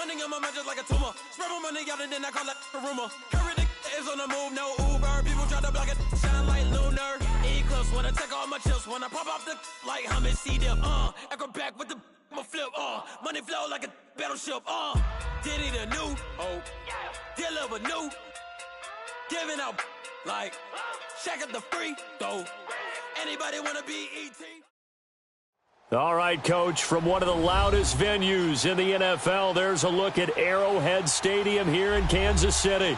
money on my mind just like a tumor. Spread my money out and then I call that a rumor. Curry the is on the move, no Uber. People try to block it, shine like lunar. Eclipse when I take all my chips, when I pop off the like hummus, see them. Echo back with the I'ma flip. Money flow like a battleship. Did it a new? Oh, deliver new. Giving out like check up the free throw. Anybody wanna be ET? All right, Coach, from one of the loudest venues in the NFL, there's a look at Arrowhead Stadium here in Kansas City.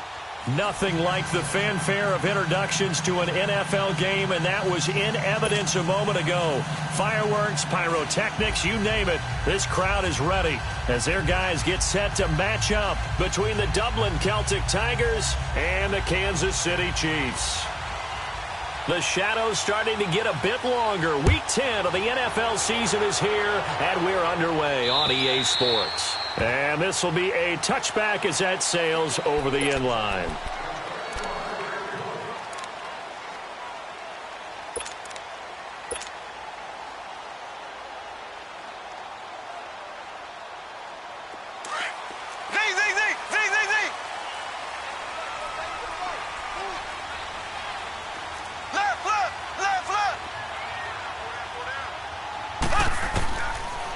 Nothing like the fanfare of introductions to an NFL game, and that was in evidence a moment ago. Fireworks, pyrotechnics, you name it. This crowd is ready as their guys get set to match up between the Dublin Celtic Tigers and the Kansas City Chiefs. The shadow's starting to get a bit longer. Week 10 of the NFL season is here, and we're underway on EA Sports. And this will be a touchback as that sails over the end line.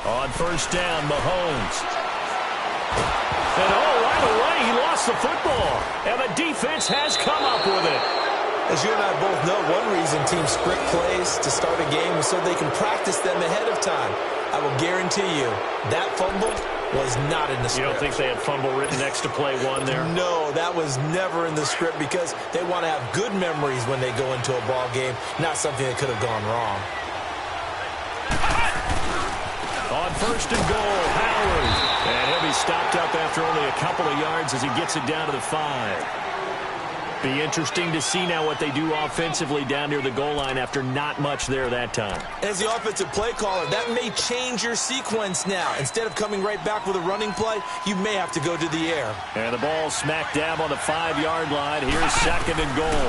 On first down, Mahomes. And right away, he lost the football. And the defense has come up with it. As you and I both know, one reason teams script plays to start a game is so they can practice them ahead of time. I will guarantee you, that fumble was not in the script. You don't think they had fumble written next to play one there? No, that was never in the script because they want to have good memories when they go into a ball game, not something that could have gone wrong. On first and goal, Howard. And he'll be stopped up after only a couple of yards as he gets it down to the 5. Be interesting to see now what they do offensively down near the goal line after not much there that time. As the offensive play caller, that may change your sequence now. Instead of coming right back with a running play, you may have to go to the air. And the ball smack dab on the 5-yard line. Here's second and goal.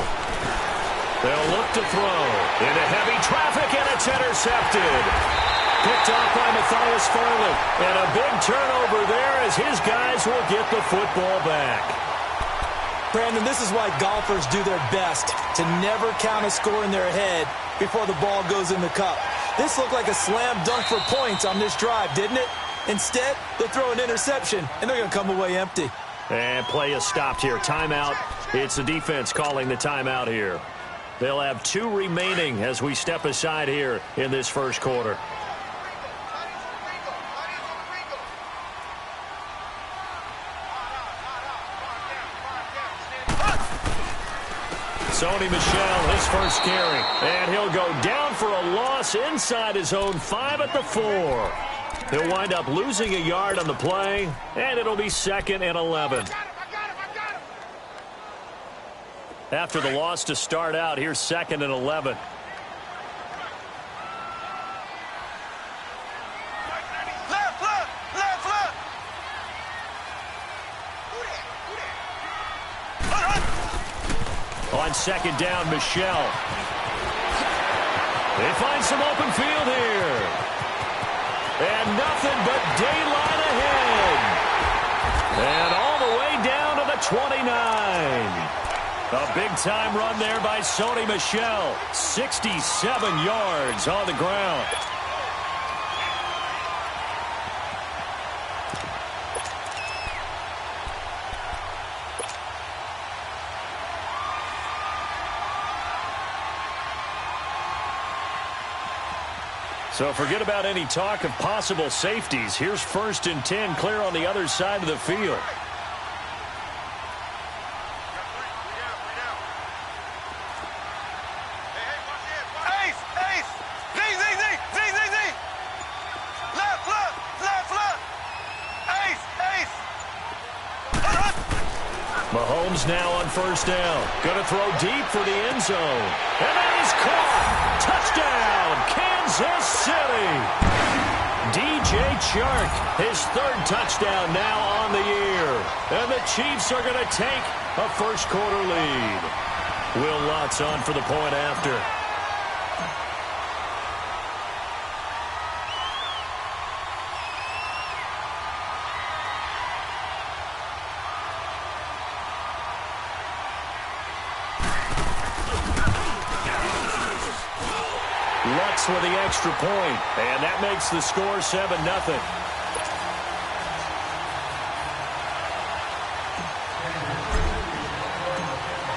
They'll look to throw into heavy traffic, and it's intercepted. Picked off by Matthias Farley. And a big turnover there as his guys will get the football back. Brandon, this is why golfers do their best to never count a score in their head before the ball goes in the cup. This looked like a slam dunk for points on this drive, didn't it? Instead, they throw an interception, and they're going to come away empty. And play is stopped here. Timeout. It's the defense calling the timeout here. They'll have 2 remaining as we step aside here in this first quarter. Sony Michel, his first carry. And he'll go down for a loss inside his own 5 at the 4. He'll wind up losing a yard on the play, and it'll be 2nd and 11. After the loss to start out, here's 2nd and 11. On second down, Michel. They find some open field here. And nothing but daylight ahead. And all the way down to the 29. A big-time run there by Sony Michel. 67 yards on the ground. So forget about any talk of possible safeties. Here's 1st and 10 clear on the other side of the field. Mahomes now on first down. Going to throw deep for the end zone. And that is caught. Touchdown, Kansas City. DJ Chark, his 3rd touchdown now on the year. And the Chiefs are going to take a first quarter lead. Will Lutz on for the point after. Bucks with the extra point, and that makes the score 7-0.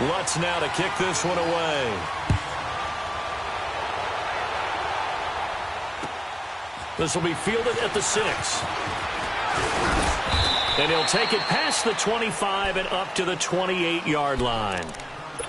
Lutz now to kick this one away. This will be fielded at the 6. And he'll take it past the 25 and up to the 28-yard line.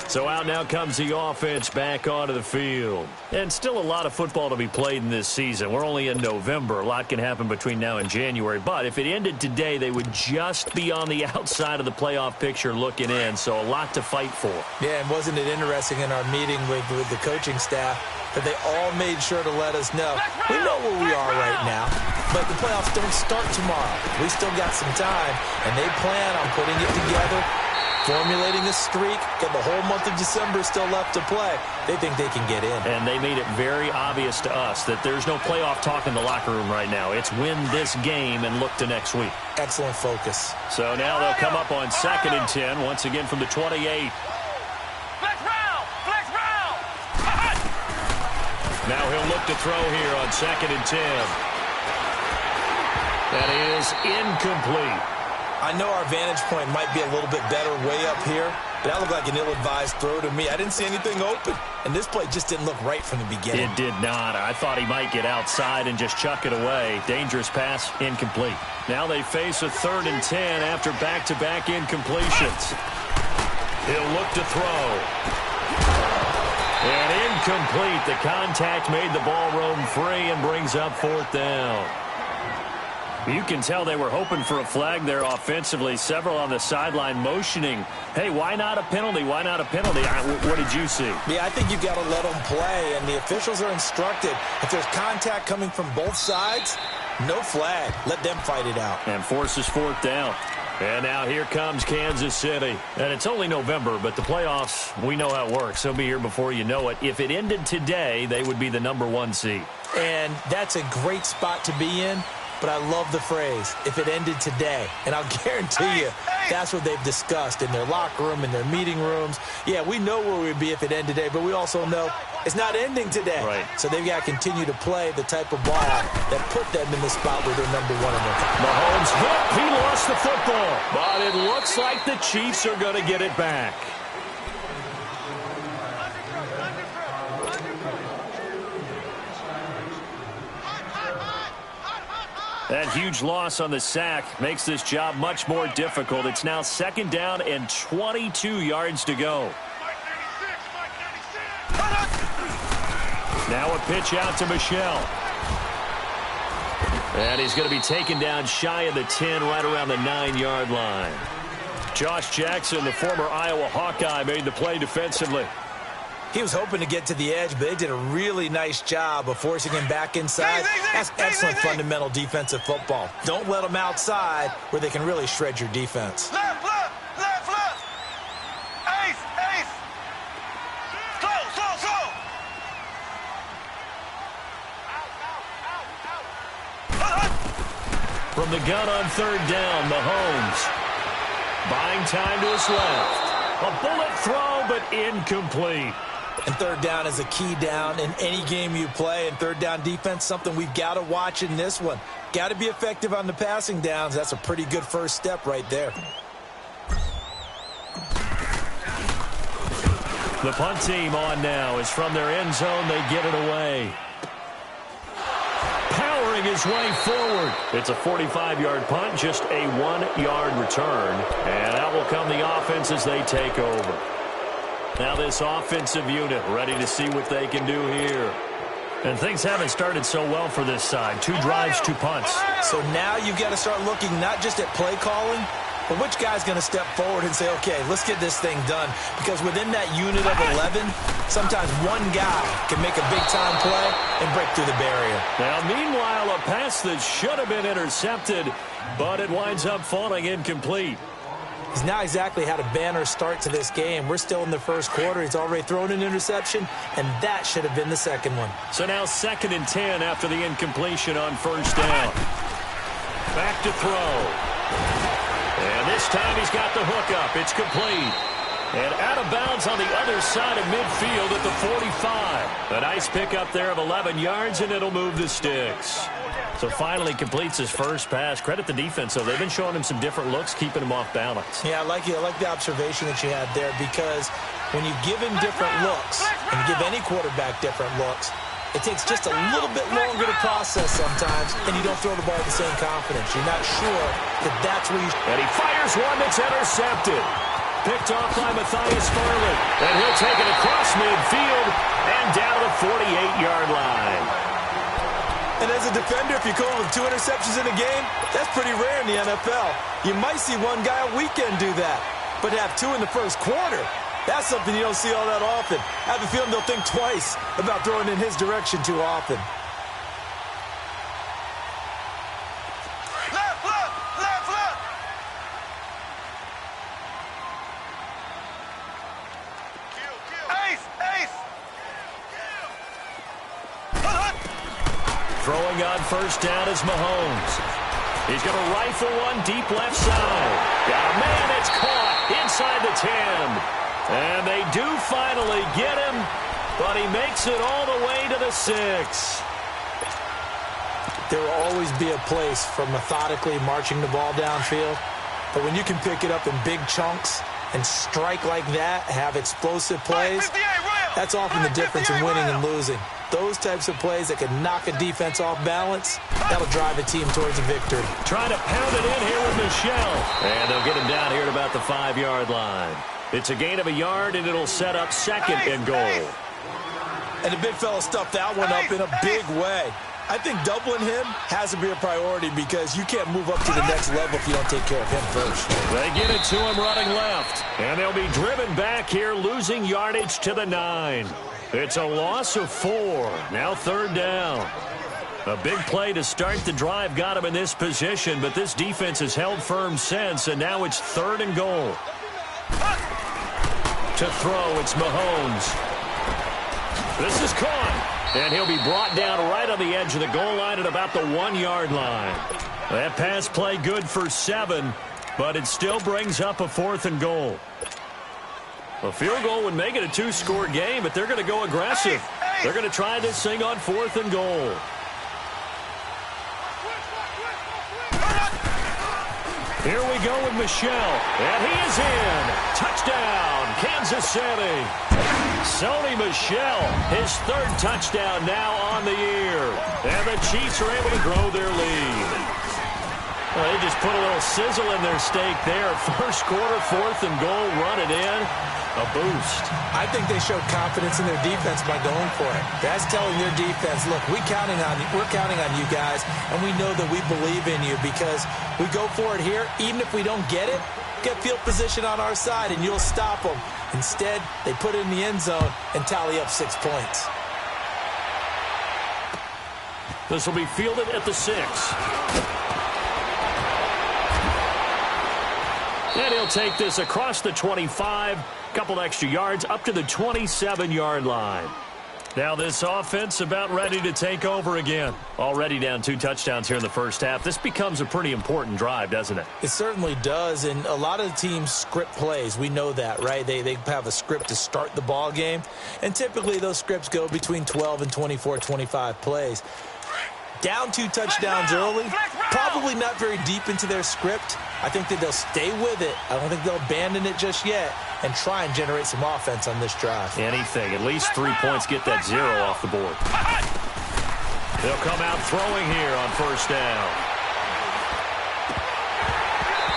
So out now comes the offense back onto the field. And still a lot of football to be played in this season. We're only in November. A lot can happen between now and January. But if it ended today, they would just be on the outside of the playoff picture looking in. So a lot to fight for. Yeah, and wasn't it interesting in our meeting with the coaching staff that they all made sure to let us know, we know where we are right now, but the playoffs don't start tomorrow. We still got some time, and they plan on putting it together, formulating a streak, got the whole month of December still left to play. They think they can get in. And they made it very obvious to us that there's no playoff talk in the locker room right now. It's win this game and look to next week. Excellent focus. So now they'll come up on 2nd and 10, once again from the 28. Now he'll look to throw here on 2nd and 10. That is incomplete. I know our vantage point might be a little bit better way up here, but that looked like an ill-advised throw to me. I didn't see anything open, and this play just didn't look right from the beginning. It did not. I thought he might get outside and just chuck it away. Dangerous pass, incomplete. Now they face a 3rd and 10 after back-to-back incompletions. He'll look to throw. And incomplete. The contact made the ball roam free and brings up 4th down. You can tell they were hoping for a flag there offensively. Several on the sideline motioning, hey, why not a penalty? Why not a penalty? What did you see? Yeah, I think you've got to let them play, and the officials are instructed. If there's contact coming from both sides, no flag. Let them fight it out. And forces 4th down. And now here comes Kansas City. And it's only November, but the playoffs, we know how it works. They'll be here before you know it. If it ended today, they would be the #1 seed. And that's a great spot to be in. But I love the phrase, if it ended today. And I'll guarantee you, that's what they've discussed in their locker room, in their meeting rooms. Yeah, we know where we'd be if it ended today, but we also know it's not ending today. Right. So they've got to continue to play the type of ball that put them in the spot where they're #1 in their country. Mahomes hit. He lost the football. But it looks like the Chiefs are going to get it back. That huge loss on the sack makes this job much more difficult. It's now 2nd down and 22 yards to go. Now a pitch out to Michel. And he's going to be taken down shy of the 10, right around the 9-yard line. Josh Jackson, the former Iowa Hawkeye, made the play defensively. He was hoping to get to the edge, but they did a really nice job of forcing him back inside. That's excellent fundamental defensive football. Don't let them outside where they can really shred your defense. Left. Ace. Slow. From the gun on 3rd down, Mahomes. Buying time to his left. A bullet throw, but incomplete. And 3rd down is a key down in any game you play. And 3rd down defense, something we've got to watch in this one. Got to be effective on the passing downs. That's a pretty good first step right there. The punt team on now is from their end zone. They get it away. Powering his way forward. It's a 45-yard punt, just a 1-yard return. And out will come the offense as they take over. Now this offensive unit ready to see what they can do here. And things haven't started so well for this side. 2 drives, 2 punts. So now you've got to start looking not just at play calling, but which guy's going to step forward and say, okay, let's get this thing done. Because within that unit of 11, sometimes one guy can make a big-time play and break through the barrier. Now, meanwhile, a pass that should have been intercepted, but it winds up falling incomplete. He's not exactly had a banner start to this game. We're still in the first quarter. He's already thrown an interception, and that should have been the second one. So now 2nd and 10 after the incompletion on 1st down. Back to throw. And this time he's got the hook up. It's complete. And out of bounds on the other side of midfield at the 45. A nice pickup there of 11 yards, and it'll move the sticks. So finally completes his first pass. Credit the defense, though. They've been showing him some different looks, keeping him off balance. Yeah, I like the observation that you had there, because when you give him different looks, and you give any quarterback different looks, it takes just a little bit longer to process sometimes, and you don't throw the ball with the same confidence. You're not sure that that's where you... And he fires one that's intercepted. Picked off by Matthias Farley. And he'll take it across midfield and down the 48-yard line. And as a defender, if you go with 2 interceptions in a game, that's pretty rare in the NFL. You might see one guy a weekend do that, but to have 2 in the first quarter, that's something you don't see all that often. I have a feeling they'll think twice about throwing in his direction too often. Throwing on first down is Mahomes. He's going to rifle one deep left side. Got a man, it's caught inside the 10. And they do finally get him, but he makes it all the way to the 6. There will always be a place for methodically marching the ball downfield, but when you can pick it up in big chunks and strike like that, have explosive plays, that's often the difference in winning and losing. Those types of plays that can knock a defense off balance, that'll drive a team towards a victory. Trying to pound it in here with Michel. And they'll get him down here at about the 5-yard line. It's a gain of a yard, and it'll set up second and goal. And the big fella stuffed that one up in a big way. I think doubling him has to be a priority, because you can't move up to the next level if you don't take care of him first. They get it to him running left. And they'll be driven back here, losing yardage to the 9. It's a loss of 4. Now 3rd down. A big play to start the drive got him in this position, but this defense has held firm since, and now it's 3rd and goal. To throw, it's Mahomes. This is caught, and he'll be brought down right on the edge of the goal line at about the 1-yard line. That pass play good for 7, but it still brings up a 4th and goal. A field goal would make it a 2-score game, but they're going to go aggressive. They're going to try this thing on 4th and goal. Here we go with Michel, and he is in. Touchdown, Kansas City. Sony Michel, his 3rd touchdown now on the year. And the Chiefs are able to grow their lead. Well, they just put a little sizzle in their steak there. First quarter, 4th and goal, run it in. A boost. I think they showed confidence in their defense by going for it. That's telling their defense, look, we're counting on you guys, and we know that we believe in you, because we go for it here. Even if we don't get it, get field position on our side, and you'll stop them. Instead, they put it in the end zone and tally up 6 points. This will be fielded at the 6. And he'll take this across the 25, couple extra yards, up to the 27-yard line. Now this offense about ready to take over again. Already down 2 touchdowns here in the first half. This becomes a pretty important drive, doesn't it? It certainly does, and a lot of teams script plays. We know that, right? They have a script to start the ball game, and typically those scripts go between 12 and 24, 25 plays. Down 2 touchdowns early, probably not very deep into their script. I think that they'll stay with it. I don't think they'll abandon it just yet and try and generate some offense on this drive. Anything. At least 3 points, get that 0 off the board. They'll come out throwing here on first down.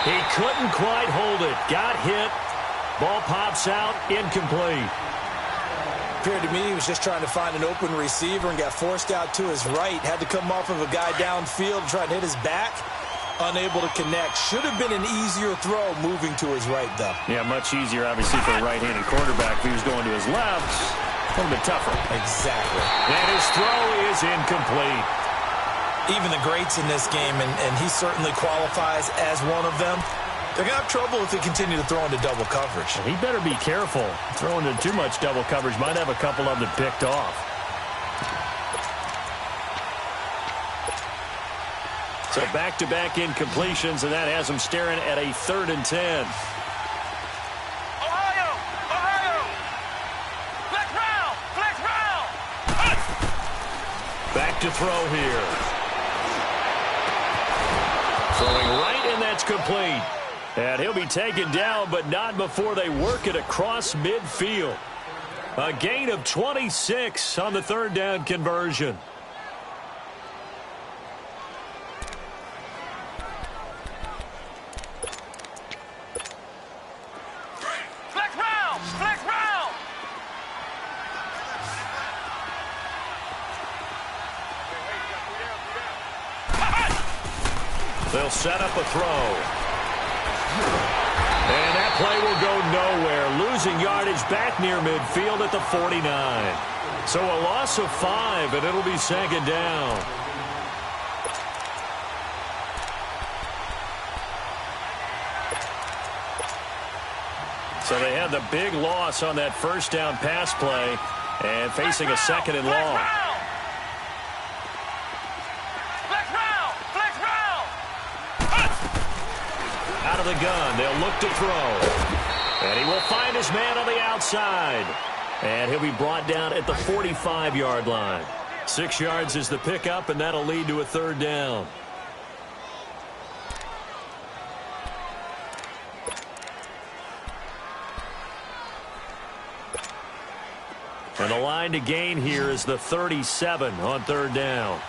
He couldn't quite hold it. Got hit. Ball pops out. Incomplete. Appeared to me he was just trying to find an open receiver and got forced out to his right. Had to come off of a guy downfield, try to hit his back. Unable to connect. Should have been an easier throw moving to his right, though. Yeah, much easier, obviously, for a right-handed quarterback. If he was going to his left, a little bit tougher. Exactly. And his throw is incomplete. Even the greats in this game, and he certainly qualifies as one of them, they're going to have trouble if they continue to throw into double coverage. He better be careful. Throwing into too much double coverage might have a couple of them picked off. So back-to-back incompletions, and that has them staring at a 3rd and 10. Ohio, to throw here. Throwing right, and that's complete. And he'll be taken down, but not before they work it across midfield. A gain of 26 on the third down conversion. They'll set up a throw. And that play will go nowhere. Losing yardage back near midfield at the 49. So a loss of 5, and it'll be second down. So they had the big loss on that first down pass play and facing a second and long. Out of the gun, they'll look to throw. And he will find his man on the outside. And he'll be brought down at the 45-yard line. 6 yards is the pickup, and that'll lead to a third down. And the line to gain here is the 37 on third down.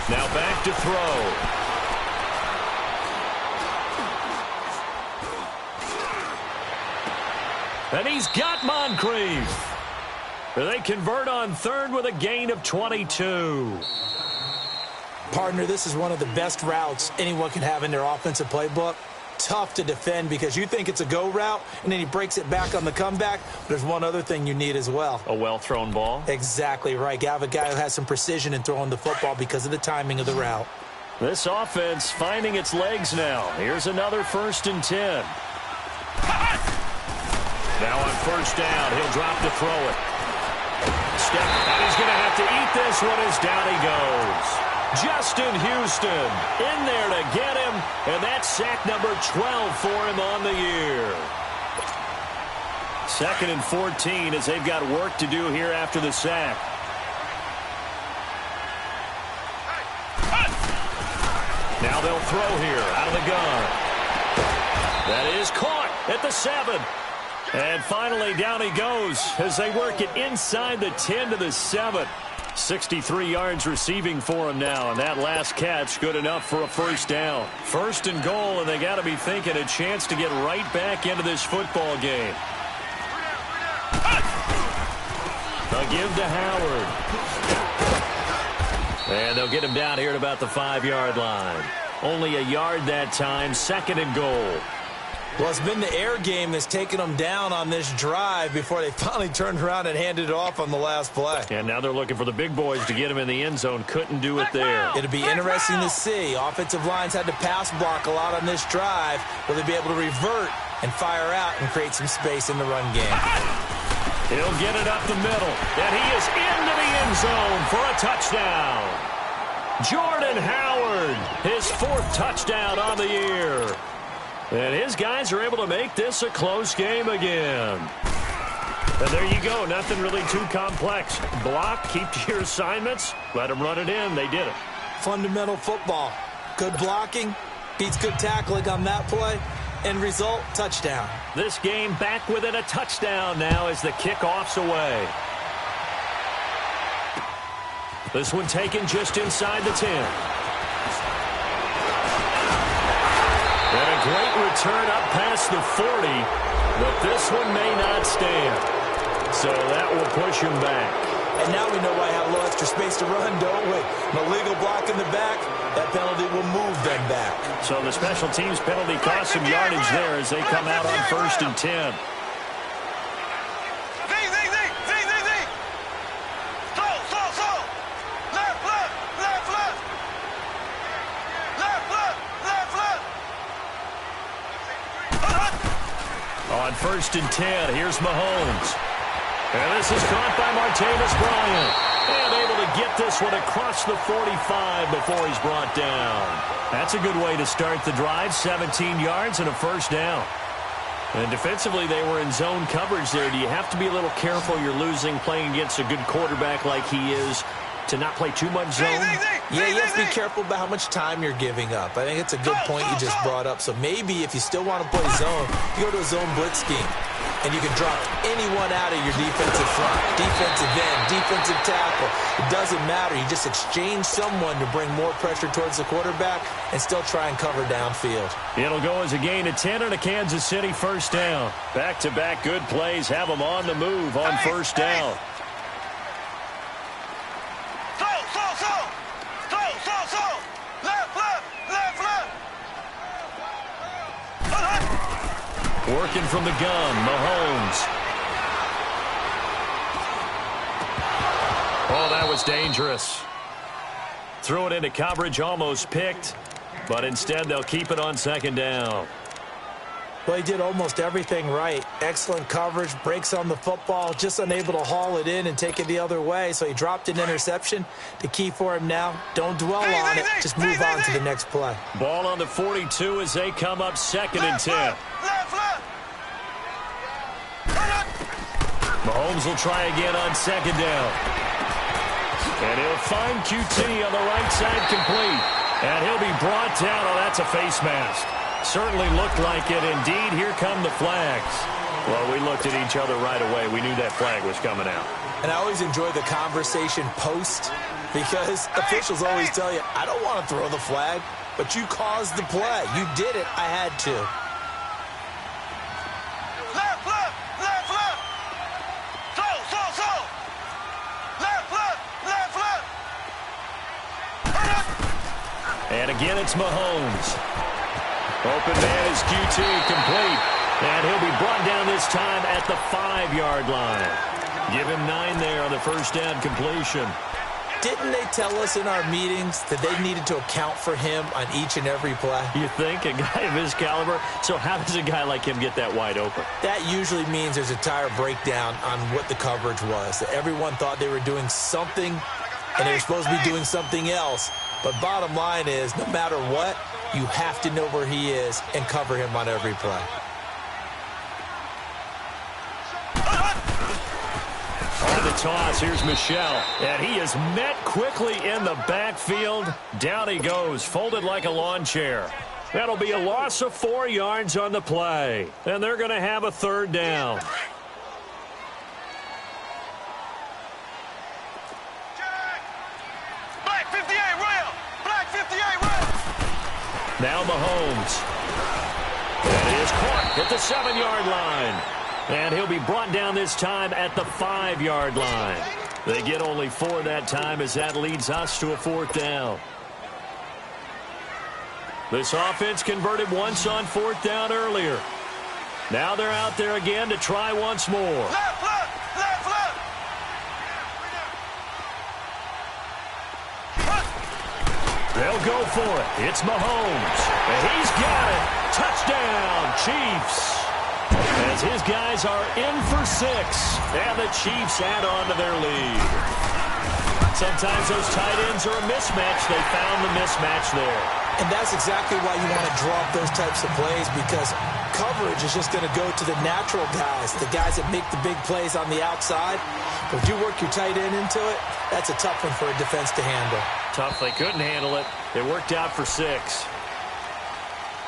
Now back to throw. And he's got Moncrief. They convert on third with a gain of 22. Partner, this is one of the best routes anyone can have in their offensive playbook. Tough to defend because you think it's a go route, and then he breaks it back on the comeback. There's one other thing you need as well. A well-thrown ball? Exactly right. You have a guy who has some precision in throwing the football because of the timing of the route. This offense finding its legs now. Here's another 1st and 10. Now on first down, he'll drop to throw it. Step, and he's going to have to eat this one as down he goes. Justin Houston in there to get him, and that's sack number 12 for him on the year. 2nd and 14 as they've got work to do here after the sack. Now they'll throw here out of the gun. That is caught at the 7. And finally down he goes as they work it inside the 10 to the 7. 63 yards receiving for him now, and that last catch good enough for a first down. 1st and goal, and they got to be thinking a chance to get right back into this football game. They'll give to Howard. And they'll get him down here at about the 5-yard line. Only a yard that time, 2nd and goal. Well, it's been the air game that's taken them down on this drive before they finally turned around and handed it off on the last play. And now they're looking for the big boys to get him in the end zone. Couldn't do it there. It'll be interesting to see. Offensive lines had to pass block a lot on this drive. Will they be able to revert and fire out and create some space in the run game? He'll get it up the middle. And he is into the end zone for a touchdown. Jordan Howard, his 4th touchdown on the year. And his guys are able to make this a close game again. And there you go. Nothing really too complex. Block, keep to your assignments, let them run it in. They did it. Fundamental football. Good blocking, beats good tackling on that play. End result, touchdown. This game back within a touchdown now as the kickoff's away. This one taken just inside the 10. And a great return up past the 40, but this one may not stand. So that will push him back. And now we know why I have a little extra space to run, don't we? An illegal block in the back, that penalty will move them back. So the special teams penalty cost some yardage there as they come out on 1st and 10. On 1st and 10, here's Mahomes. And this is caught by Martavis Bryant. And able to get this one across the 45 before he's brought down. That's a good way to start the drive. 17 yards and a first down. And defensively, they were in zone coverage there. Do you have to be a little careful? You're losing playing against a good quarterback like he is to not play too much zone? Yeah, you have to be careful about how much time you're giving up. I think it's a good point you just brought up. So maybe if you still want to play zone, you go to a zone blitz scheme. And you can drop anyone out of your defensive front, defensive end, defensive tackle. It doesn't matter. You just exchange someone to bring more pressure towards the quarterback and still try and cover downfield. It'll go as a gain of 10 and a Kansas City first down. Back-to-back good plays have them on the move on first down. Working from the gun, Mahomes. Oh, that was dangerous. Threw it into coverage, almost picked, but instead they'll keep it on second down. Well, he did almost everything right. Excellent coverage, breaks on the football, just unable to haul it in and take it the other way. So he dropped an interception. The key for him now, don't dwell on it. Just move on to the next play. Ball on the 42 as they come up second and 10. Mahomes will try again on second down. And he'll find QT on the right side complete. And he'll be brought down. Oh, that's a face mask. Certainly looked like it. Indeed, here come the flags. Well, we looked at each other right away. We knew that flag was coming out. And I always enjoy the conversation post because officials always tell you, I don't want to throw the flag, but you caused the play. You did it. I had to. Left, left, left, left. Slow. Left, left, left. And again, it's Mahomes. Open man is QT, complete. And he'll be brought down this time at the 5-yard line. Give him 9 there on the first down completion. Didn't they tell us in our meetings that they needed to account for him on each and every play? You think? A guy of his caliber? So how does a guy like him get that wide open? That usually means there's a entire breakdown on what the coverage was. That everyone thought they were doing something, and they were supposed to be doing something else. But bottom line is, no matter what, you have to know where he is and cover him on every play. On the toss, here's Michel. And he is met quickly in the backfield. Down he goes, folded like a lawn chair. That'll be a loss of 4 yards on the play. And they're going to have a third down. Black 58, Royal. Black 58, Royal. Now Mahomes. And he is caught at the 7-yard line. And he'll be brought down this time at the 5-yard line. They get only 4 that time as that leads us to a fourth down. This offense converted once on fourth down earlier. Now they're out there again to try once more. Left, left, left, left. They'll go for it. It's Mahomes. And he's got it. Touchdown, Chiefs. As his guys are in for 6. And the Chiefs add on to their lead. Sometimes those tight ends are a mismatch. They found the mismatch there. And that's exactly why you want to draw up those types of plays, because coverage is just going to go to the natural guys, the guys that make the big plays on the outside. But if you work your tight end into it, that's a tough one for a defense to handle. Tough. They couldn't handle it. It worked out for 6.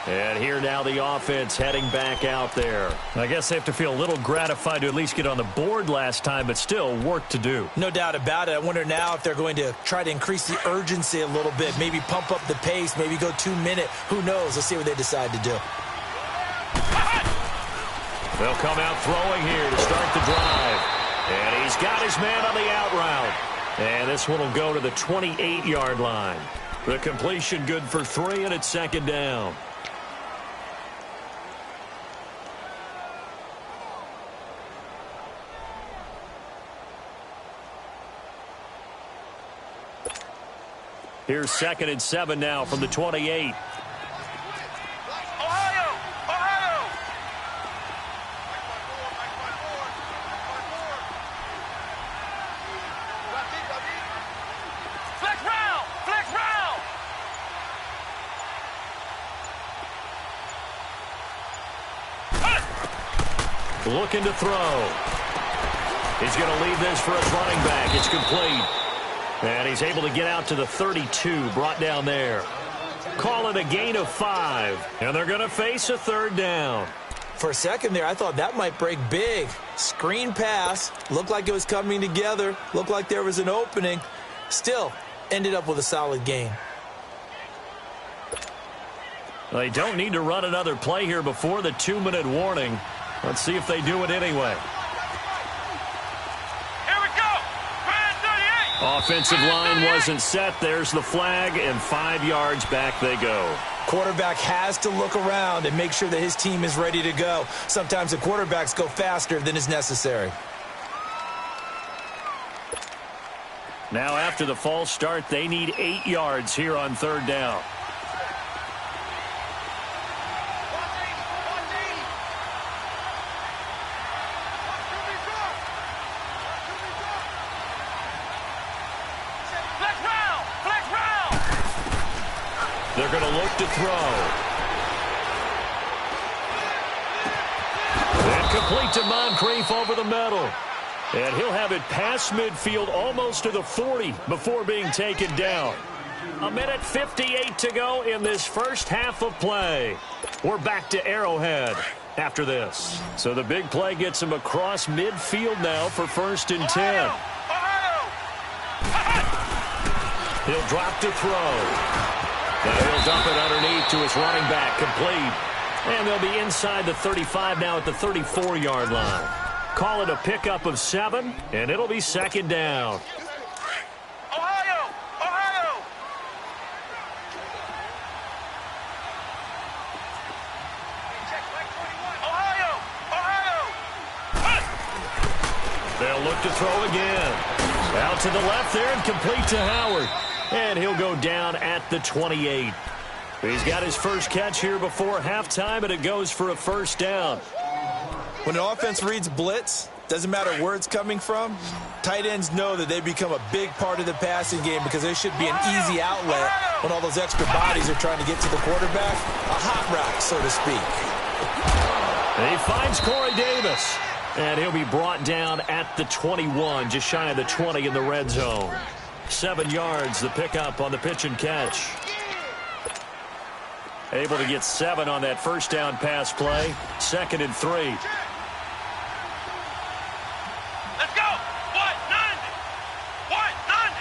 And here now the offense heading back out there. I guess they have to feel a little gratified to at least get on the board last time, but still work to do. No doubt about it. I wonder now if they're going to try to increase the urgency a little bit, maybe pump up the pace, maybe go 2-minute. Who knows? Let's see what they decide to do. They'll come out throwing here to start the drive. And he's got his man on the out route. And this one will go to the 28-yard line. The completion good for 3, and it's second down. Here's 2nd and 7 now from the 28. Ohio. looking to throw. He's going to leave this for his running back. It's complete. And he's able to get out to the 32, brought down there. Call it a gain of 5, and they're going to face a third down. For a second there, I thought that might break big. Screen pass, looked like it was coming together, looked like there was an opening. Still, ended up with a solid gain. They don't need to run another play here before the 2-minute warning. Let's see if they do it anyway. Here we go. Grand 38. Offensive line wasn't set. There's the flag, and 5 yards back they go. Quarterback has to look around and make sure that his team is ready to go. Sometimes the quarterbacks go faster than is necessary. Now after the false start, they need 8 yards here on third down. They're going to look to throw. And complete to Moncrief over the middle. And he'll have it past midfield almost to the 40 before being taken down. 1:58 to go in this first half of play. We're back to Arrowhead after this. So the big play gets him across midfield now for 1st and 10. He'll drop to throw. Now he'll dump it underneath to his running back, complete. And they'll be inside the 35 now at the 34-yard line. Call it a pickup of 7, and it'll be 2nd down. Ohio! Ohio! Ohio! Ohio! They'll look to throw again. Out to the left there and complete to Howard. And he'll go down at the 28. He's got his first catch here before halftime, and it goes for a 1st down. When an offense reads blitz, doesn't matter where it's coming from, tight ends know that they become a big part of the passing game because there should be an easy outlet when all those extra bodies are trying to get to the quarterback. A hot route, so to speak. And he finds Corey Davis. And he'll be brought down at the 21, just shy of the 20 in the red zone. 7 yards, the pickup on the pitch and catch. Able to get 7 on that 1st down pass play. 2nd and 3. Let's go! What? 90! What? 90!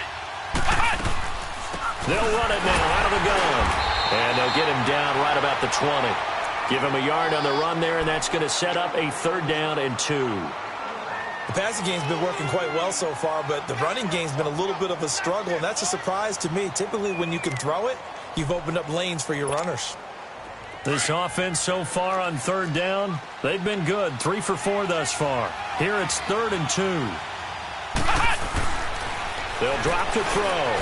They'll run it now out of the gun. And they'll get him down right about the 20. Give him a yard on the run there, and that's going to set up a 3rd down and 2. The passing game's been working quite well so far, but the running game's been a little bit of a struggle, and that's a surprise to me. Typically, when you can throw it, you've opened up lanes for your runners. This offense so far on 3rd down, they've been good. 3 for 4 thus far. Here it's 3rd and 2. They'll drop to throw.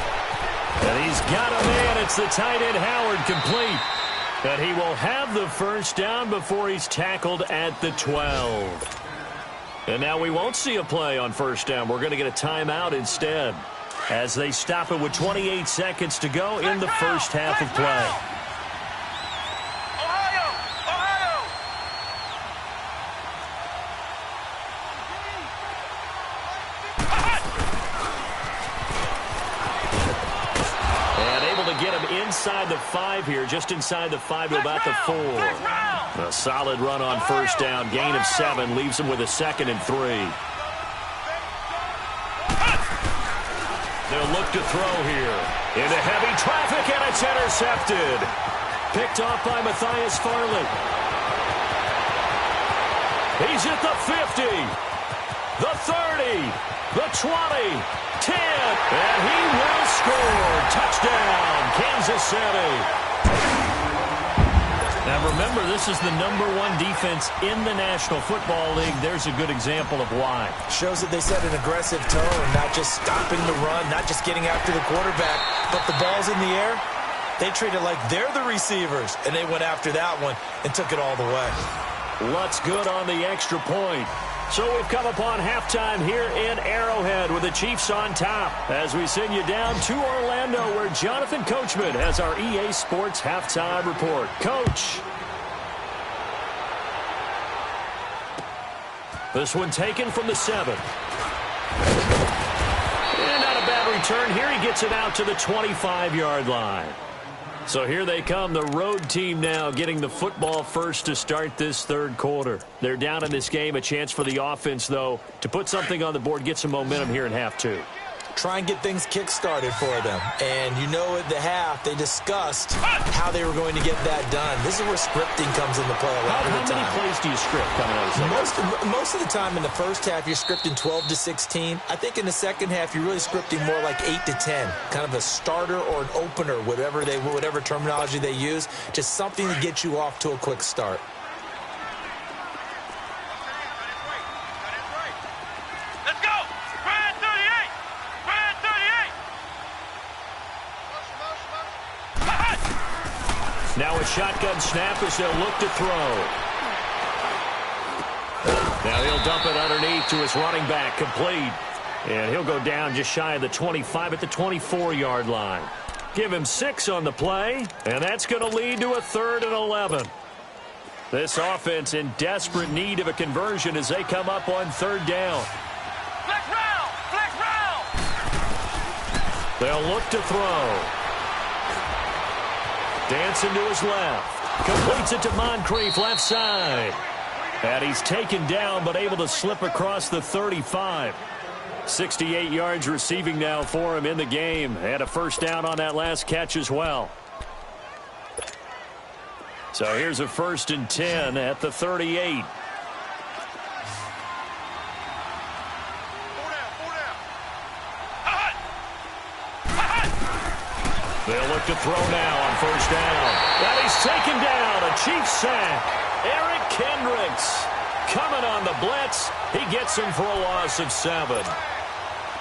And he's got a man. It's the tight end Howard, complete. And he will have the 1st down before he's tackled at the 12. And now we won't see a play on 1st down. We're going to get a timeout instead as they stop it with 28 seconds to go in the first half of play. Ohio! Ohio! And able to get him inside the 5 here, just inside the 5 to about the 4. A solid run on 1st down. Gain of 7 leaves him with a 2nd and 3. They'll look to throw here. Into heavy traffic, and it's intercepted. Picked off by Matthias Farley. He's at the 50, the 30, the 20, 10, and he will score. Touchdown, Kansas City. Now remember, this is the #1 defense in the National Football League. There's a good example of why. Shows that they set an aggressive tone, not just stopping the run, not just getting after the quarterback, but the ball's in the air. They treat it like they're the receivers, and they went after that one and took it all the way. Lutz good on the extra point. So we've come upon halftime here in Arrowhead with the Chiefs on top as we send you down to Orlando where Jonathan Coachman has our EA Sports halftime report. Coach. This one taken from the 7. And not a bad return here. He gets it out to the 25-yard line. So here they come, the road team now getting the football first to start this third quarter. They're down in this game. A chance for the offense, though, to put something on the board, get some momentum here in half 2. Try and get things kick-started for them. And you know at the half, they discussed how they were going to get that done. This is where scripting comes into play a lot of the time. How many plays do you script coming out of the second? Most of the time in the first half, you're scripting 12 to 16. I think in the second half, you're really scripting more like 8 to 10. Kind of a starter or an opener, whatever terminology they use. Just something to get you off to a quick start. Now a shotgun snap as they'll look to throw. Now he'll dump it underneath to his running back, complete. And he'll go down just shy of the 25 at the 24-yard line. Give him 6 on the play, and that's going to lead to a 3rd and 11. This offense in desperate need of a conversion as they come up on 3rd down. Flex round! Flex round! They'll look to throw. Dancing to his left. Completes it to Moncrief, left side. And he's taken down, but able to slip across the 35. 68 yards receiving now for him in the game. Had a first down on that last catch as well. So here's a 1st and 10 at the 38. They'll look to throw now on 1st down. And he's taken down. A Chiefs sack. Eric Kendricks coming on the blitz. He gets him for a loss of 7.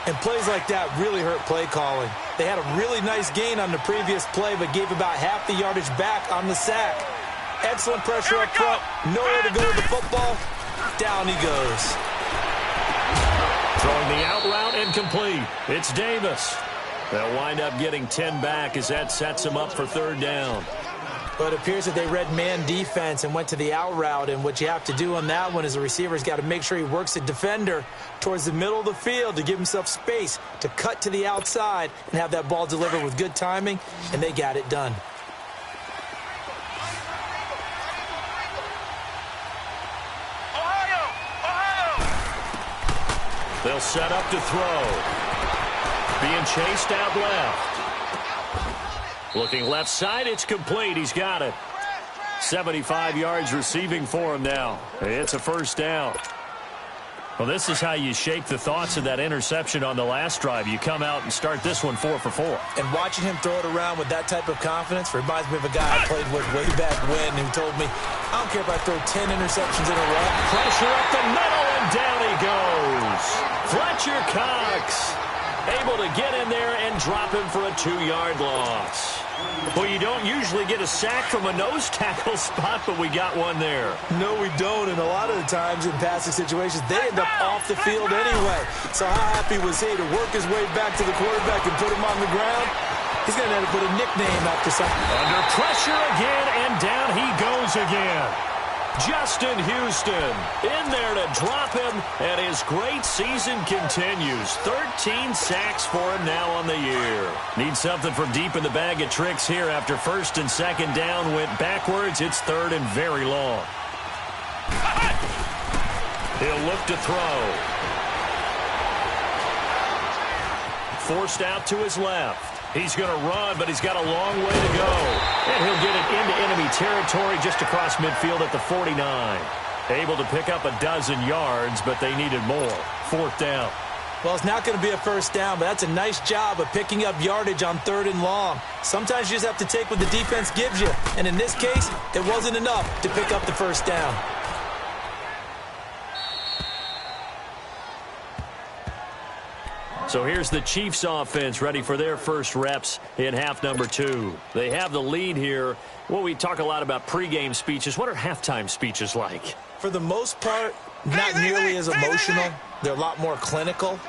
And plays like that really hurt play calling. They had a really nice gain on the previous play, but gave about half the yardage back on the sack. Excellent pressure up front. Nowhere to go with the football. Down he goes. Throwing the out route incomplete. It's Davis. They'll wind up getting 10 back as that sets them up for 3rd down. But it appears that they read man defense and went to the out route. And what you have to do on that one is the receiver's got to make sure he works the defender towards the middle of the field to give himself space to cut to the outside and have that ball delivered with good timing. And they got it done. They'll set up to throw. Being chased out left. Looking left side, it's complete. He's got it. 75 yards receiving for him now. It's a 1st down. Well, this is how you shake the thoughts of that interception on the last drive. You come out and start this one 4 for 4. And watching him throw it around with that type of confidence reminds me of a guy I played with way back when who told me, I don't care if I throw 10 interceptions in a row. Pressure up the middle, and down he goes. Fletcher Cox able to get in there and drop him for a 2-yard loss. Well, you don't usually get a sack from a nose tackle spot, but we got one there. No, we don't, and a lot of the times in passing situations, they end up off the field anyway. So how happy was he to work his way back to the quarterback and put him on the ground? He's going to have to put a nickname after something. Under pressure again, and down he goes again. Justin Houston in there to drop him, and his great season continues. 13 sacks for him now on the year. Needs something from deep in the bag of tricks here after 1st and 2nd down went backwards. It's 3rd and very long. He'll look to throw. Forced out to his left. He's going to run, but he's got a long way to go. And he'll get it into enemy territory just across midfield at the 49. Able to pick up a dozen yards, but they needed more. 4th down. Well, it's not going to be a 1st down, but that's a nice job of picking up yardage on 3rd and long. Sometimes you just have to take what the defense gives you. And in this case, it wasn't enough to pick up the 1st down. So here's the Chiefs offense ready for their first reps in half number 2. They have the lead here. Well, we talk a lot about pregame speeches. What are halftime speeches like? For the most part, not nearly as emotional. They're a lot more clinical.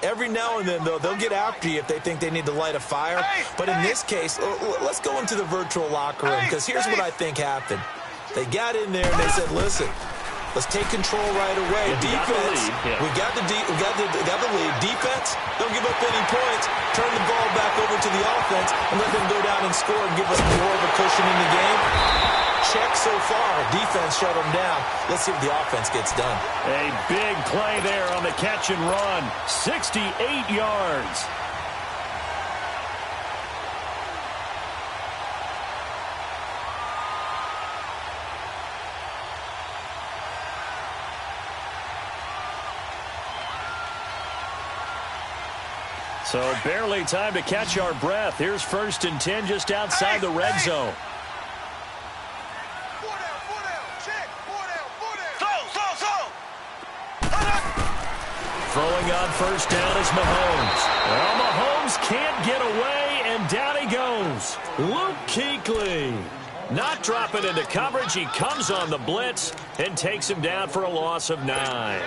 Every now and then, though, they'll get after you if they think they need to light a fire. But in this case, let's go into the virtual locker room, because here's what I think happened. They got in there and they said, listen, Let's take control right away. Defense, we got the lead. Defense, don't give up any points. Turn the ball back over to the offense and let them go down and score and give us more of a cushion in the game. Check so far. Defense shut them down. Let's see what the offense gets done. A big play there on the catch and run. 68 yards. So barely time to catch our breath. Here's 1st and 10 just outside the red zone. Throwing on 1st down is Mahomes. Well, Mahomes can't get away, and down he goes. Luke Kuechly. Not dropping into coverage. He comes on the blitz and takes him down for a loss of 9.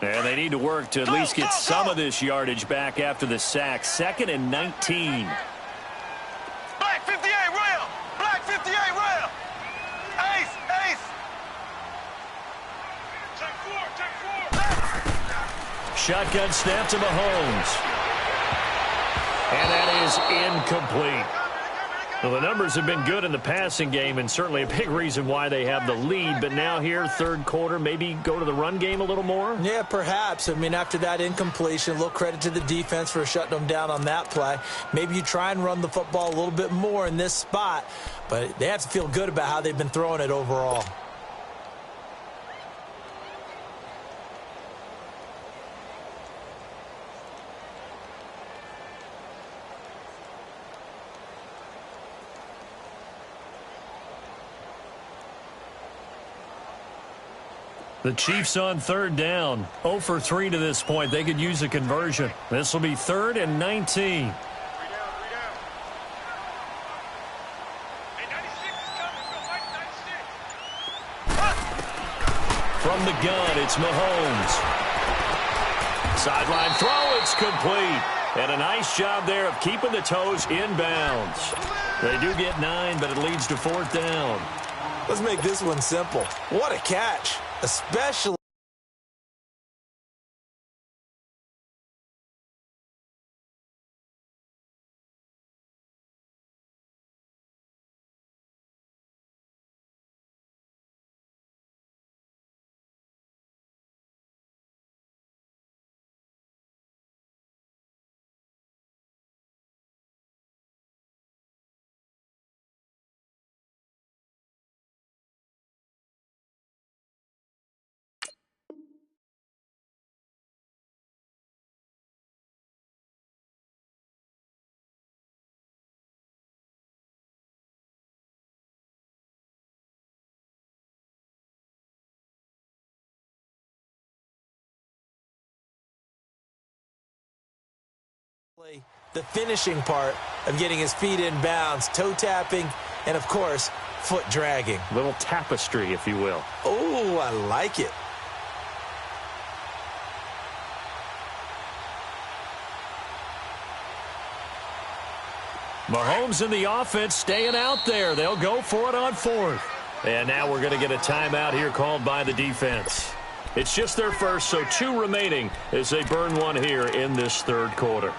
And they need to work to at least get some of this yardage back after the sack. 2nd and 19. Black 58 rail. Black 58 rail. Ace, ace. Take 4. Shotgun snap to Mahomes. And that is incomplete. Well, the numbers have been good in the passing game, and certainly a big reason why they have the lead. But now here, 3rd quarter, maybe go to the run game a little more? Yeah, perhaps. I mean, after that incompletion, a little credit to the defense for shutting them down on that play. Maybe you try and run the football a little bit more in this spot, but they have to feel good about how they've been throwing it overall. The Chiefs on 3rd down. 0 for 3 to this point. They could use a conversion. This will be 3rd and 19. From the gun, it's Mahomes. Sideline throw, it's complete. And a nice job there of keeping the toes inbounds. They do get 9, but it leads to 4th down. Let's make this one simple. What a catch, especially the finishing part of getting his feet in bounds, toe tapping, and, of course, foot dragging. Little tapestry, if you will. Oh, I like it. Mahomes and the offense staying out there. They'll go for it on 4th. And now we're going to get a timeout here called by the defense. It's just their first, so 2 remaining as they burn one here in this 3rd quarter.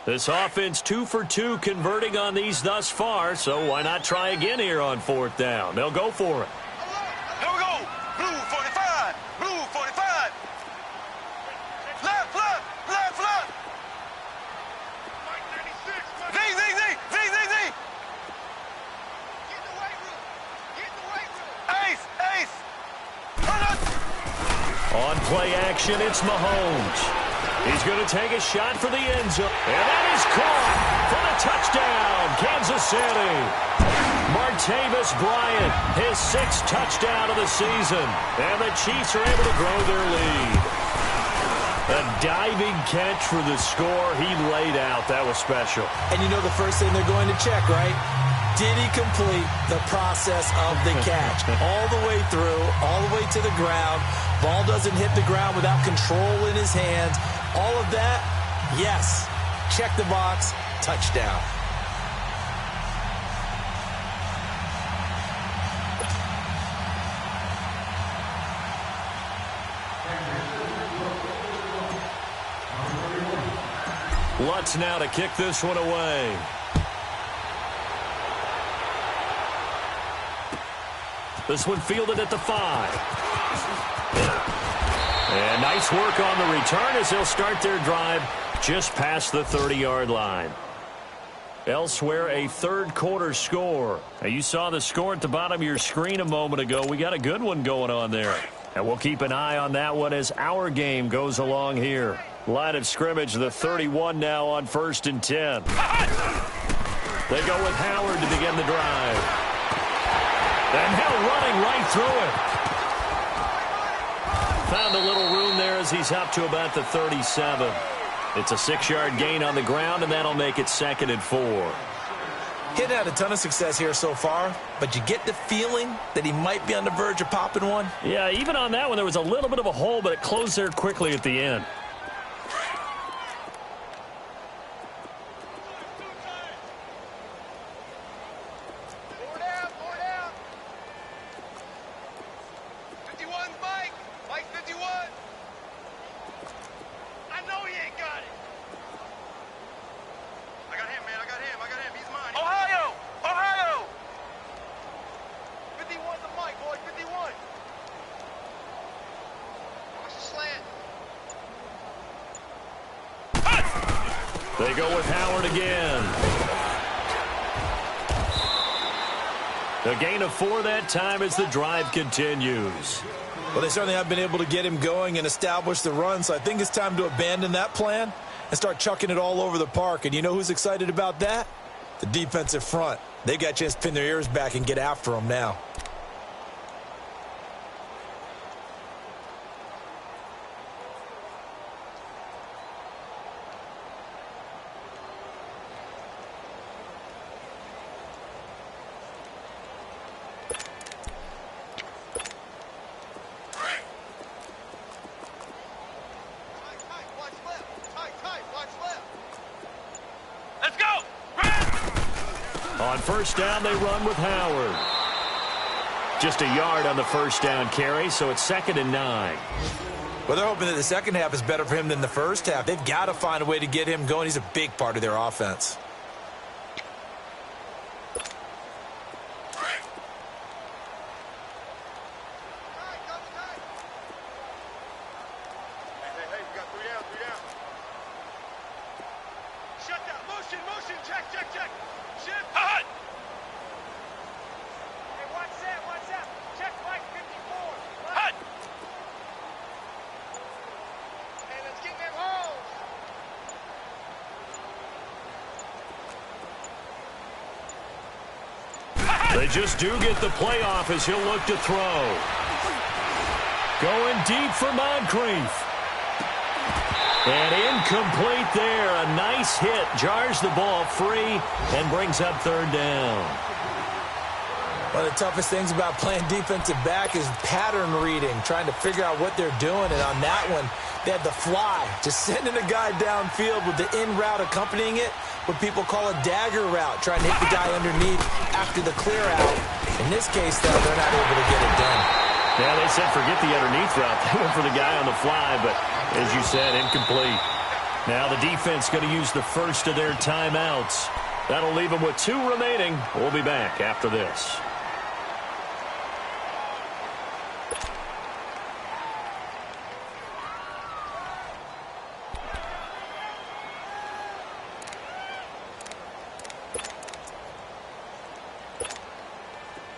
This offense 2 for 2 converting on these thus far, so why not try again here on 4th down? They'll go for it. Here we go. Blue 45. Blue 45. Left, left, left, left. Mike 96. Z, Z, Z, Z, Z, Z. Get in the weight room. Get in the weight room. Ace, ace. On play action, it's Mahomes. He's going to take a shot for the end zone. And that is caught for the touchdown, Kansas City. Martavis Bryant, his 6th touchdown of the season. And the Chiefs are able to grow their lead. A diving catch for the score. He laid out. That was special. And you know the first thing they're going to check, right? Did he complete the process of the catch? All the way through, all the way to the ground. Ball doesn't hit the ground without control in his hands. All of that, yes. Check the box, touchdown. Lutz now to kick this one away. This one fielded at the 5. And nice work on the return as they'll start their drive just past the 30-yard line. Elsewhere, a third-quarter score. Now, you saw the score at the bottom of your screen a moment ago. We got a good one going on there. And we'll keep an eye on that one as our game goes along here. Line of scrimmage, the 31 now on 1st and 10. They go with Howard to begin the drive. And now running right through it. Found a little room there as he's up to about the 37. It's a 6-yard gain on the ground, and that'll make it 2nd and 4. He'd had a ton of success here so far, but you get the feeling that he might be on the verge of popping one. Yeah, even on that one, there was a little bit of a hole, but it closed there quickly at the end. They go with Howard again. A gain of 4 that time as the drive continues. Well, they certainly have been able to get him going and establish the run, so I think it's time to abandon that plan and start chucking it all over the park. And you know who's excited about that? The defensive front. They've got a chance to pin their ears back and get after him now. On 1st down, they run with Howard. Just a yard on the 1st down carry, so it's 2nd and 9. Well, they're hoping that the second half is better for him than the first half. They've got to find a way to get him going. He's a big part of their offense. They just do get the playoff as he'll look to throw. Going deep for Moncrief. And incomplete there. A nice hit. Jars the ball free and brings up 3rd down. One of the toughest things about playing defensive back is pattern reading, trying to figure out what they're doing. And on that one, they had the fly, just sending a guy downfield with the in route accompanying it, what people call a dagger route, trying to hit the guy underneath after the clear out. In this case, though, they're not able to get it done. Yeah, they said forget the underneath route. They went for the guy on the fly, but as you said, incomplete. Now the defense going to use the first of their timeouts. That'll leave them with 2 remaining. We'll be back after this.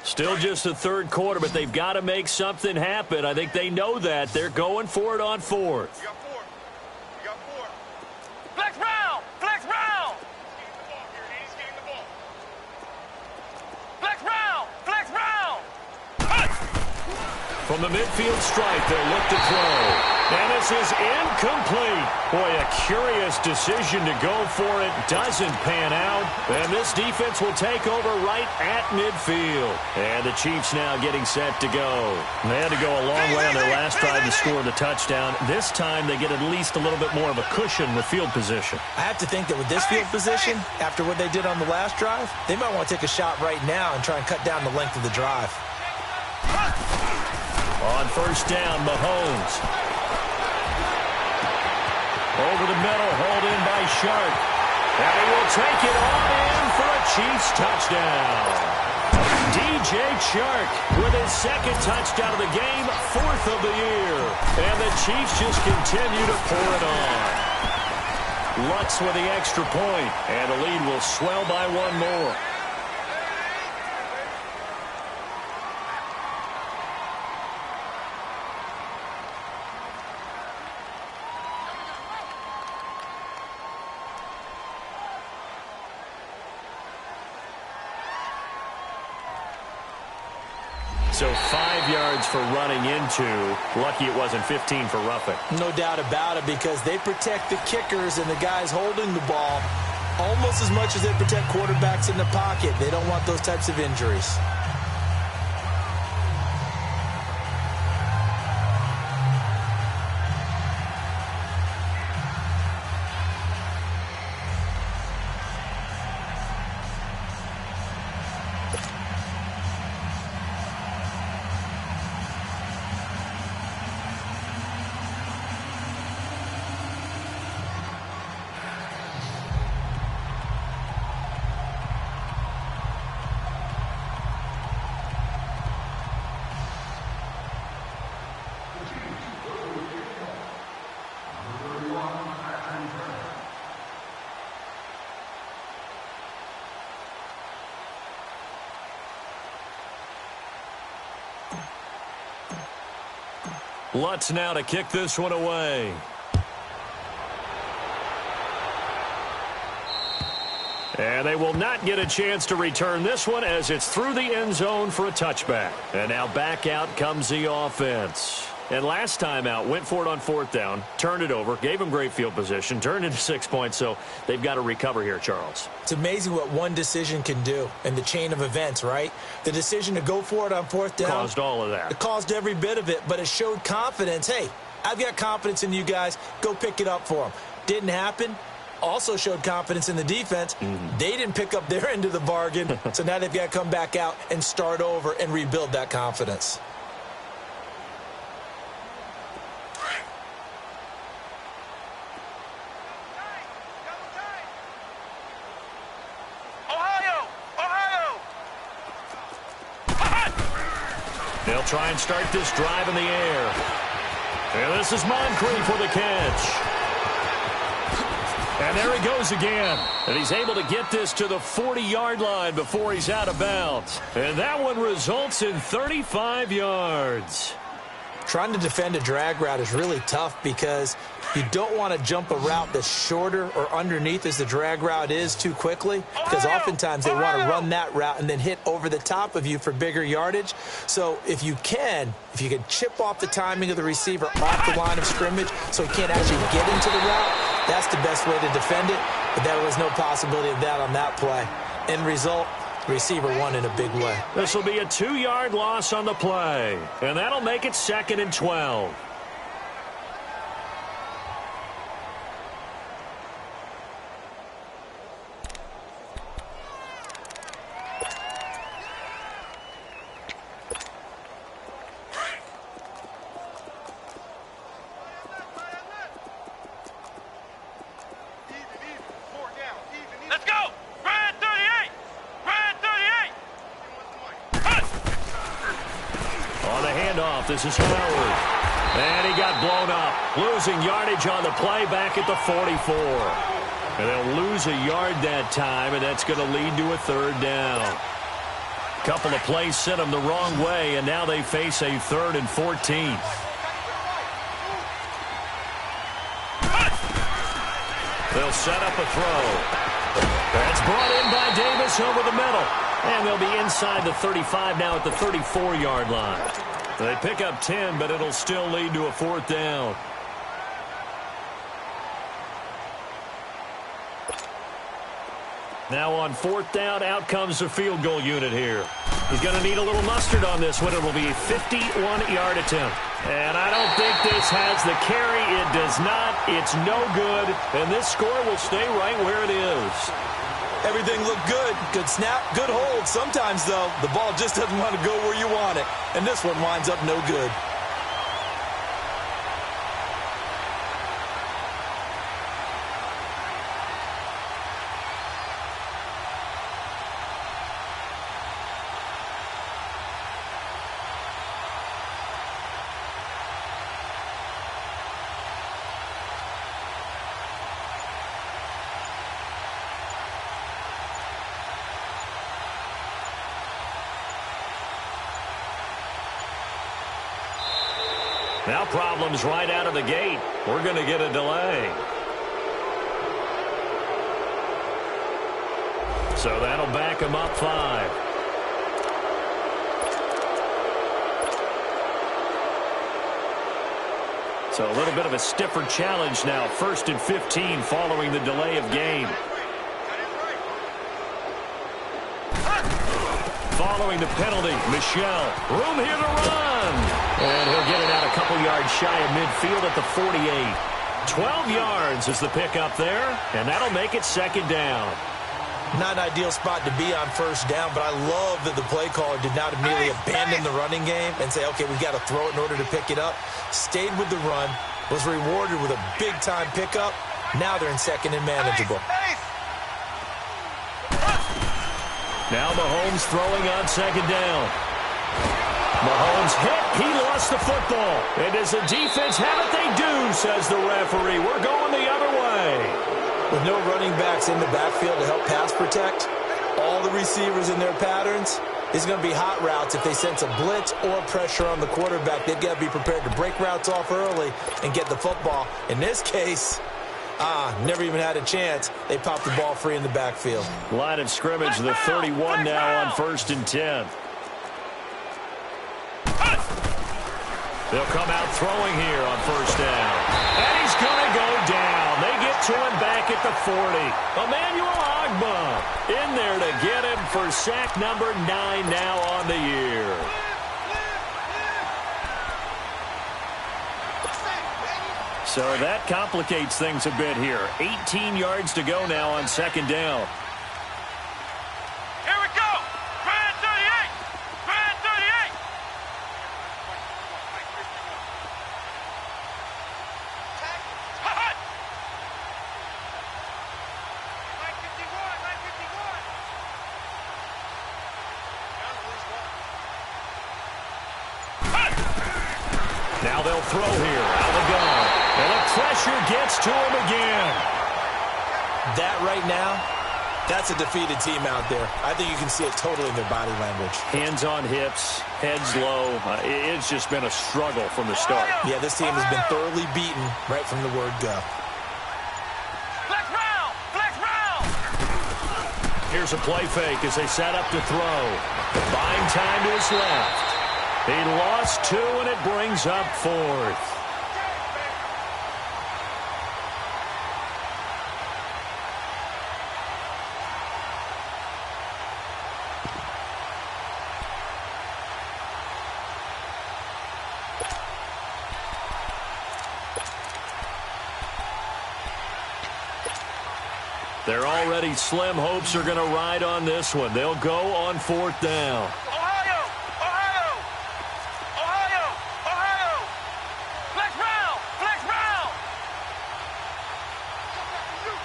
Still just the third quarter, but they've got to make something happen. I think they know that. They're going for it on 4th. You got 4. You got 4. Flex round! Flex round! He's getting the ball. Flex round! Flex round! From the midfield stripe, they'll look to throw. And this is incomplete. Boy, a curious decision to go for it. Doesn't pan out. And this defense will take over right at midfield. And the Chiefs now getting set to go. They had to go a long way on their last drive to score the touchdown. This time they get at least a little bit more of a cushion with field position. I have to think that with this field position, after what they did on the last drive, they might want to take a shot right now and try and cut down the length of the drive. On first down, Mahomes. Over the middle, hauled in by Shark. And he will take it on in for a Chiefs touchdown. DJ Chark with his second touchdown of the game, 4th of the year. And the Chiefs just continue to pour it on. Lutz with the extra point, and the lead will swell by 1 more. So 5 yards for running into. Lucky it wasn't 15 for roughing. No doubt about it, because they protect the kickers and the guys holding the ball almost as much as they protect quarterbacks in the pocket. They don't want those types of injuries. Lutz now to kick this one away. And they will not get a chance to return this one as it's through the end zone for a touchback. And now back out comes the offense. And last time out, went for it on 4th down, turned it over, gave them great field position, turned into 6 points, so they've got to recover here, Charles. It's amazing what one decision can do in the chain of events, right? The decision to go for it on 4th down caused all of that. It caused every bit of it, but it showed confidence. Hey, I've got confidence in you guys. Go pick it up for them. Didn't happen. Also showed confidence in the defense. They didn't pick up their end of the bargain, so now they've got to come back out and start over and rebuild that confidence. They'll try and start this drive in the air. And this is Moncrief for the catch. And there he goes again. And he's able to get this to the 40-yard line before he's out of bounds. And that one results in 35 yards. Trying to defend a drag route is really tough because you don't want to jump a route that's shorter or underneath as the drag route is too quickly, because oftentimes they want to run that route and then hit over the top of you for bigger yardage. So if you can chip off the timing of the receiver off the line of scrimmage so he can't actually get into the route, that's the best way to defend it. But there was no possibility of that on that play. End result, receiver won in a big way. This will be a 2-yard loss on the play, and that'll make it 2nd and 12. handoff. This is Howard. And he got blown up. Losing yardage on the play back at the 44. And they'll lose a yard that time, and that's going to lead to a third down. A couple of plays sent them the wrong way, and now they face a 3rd and 14. They'll set up a throw. That's brought in by Davis over the middle. And they'll be inside the 35 now at the 34-yard line. They pick up 10, but it'll still lead to a 4th down. Now on 4th down, out comes the field goal unit here. He's going to need a little mustard on this one. It will be a 51-yard attempt. And I don't think this has the carry. It does not. It's no good. And this score will stay right where it is. Everything looked good. Good snap, good hold. Sometimes, though, the ball just doesn't want to go where you want it. And this one winds up no good. Now problems right out of the gate. We're going to get a delay. So that'll back him up 5. So a little bit of a stiffer challenge now. 1st and 15 following the delay of game. Following the penalty, Michel. Room here to run. And he'll get it out a couple yards shy of midfield at the 48. 12 yards is the pickup there, and that'll make it 2nd down. Not an ideal spot to be on 1st down, but I love that the play caller did not immediately abandon the running game and say, okay, we've got to throw it in order to pick it up. Stayed with the run, was rewarded with a big-time pickup. Now they're in 2nd and manageable. Now Mahomes throwing on 2nd down. Mahomes hit. He lost the football. And does the defense have it? They do, says the referee. We're going the other way. With no running backs in the backfield to help pass protect, all the receivers in their patterns, it's going to be hot routes. If they sense a blitz or pressure on the quarterback, they've got to be prepared to break routes off early and get the football. In this case, never even had a chance. They popped the ball free in the backfield. Line of scrimmage, the 31 now on 1st and 10. They'll come out throwing here on 1st down. And he's going to go down. They get to him back at the 40. Emmanuel Ogbah in there to get him for sack number 9 now on the year. So that complicates things a bit here. 18 yards to go now on 2nd down. Here we go. Grand 38. Grand 38. Hot. 951. Now they'll throw here. Out the gun. And the pressure gets to him again. That right now, that's a defeated team out there. I think you can see it totally in their body language. Hands on hips, heads low. It's just been a struggle from the start. Yeah, this team has been thoroughly beaten right from the word go. Flex round. Flex round. Here's a play fake as they set up to throw. Buying time to his left. He lost 2, and it brings up 4th. They're already slim hopes are going to ride on this one. They'll go on 4th down. Ohio. Ohio. Ohio. Ohio. Flex round. Flex round. Coming after you.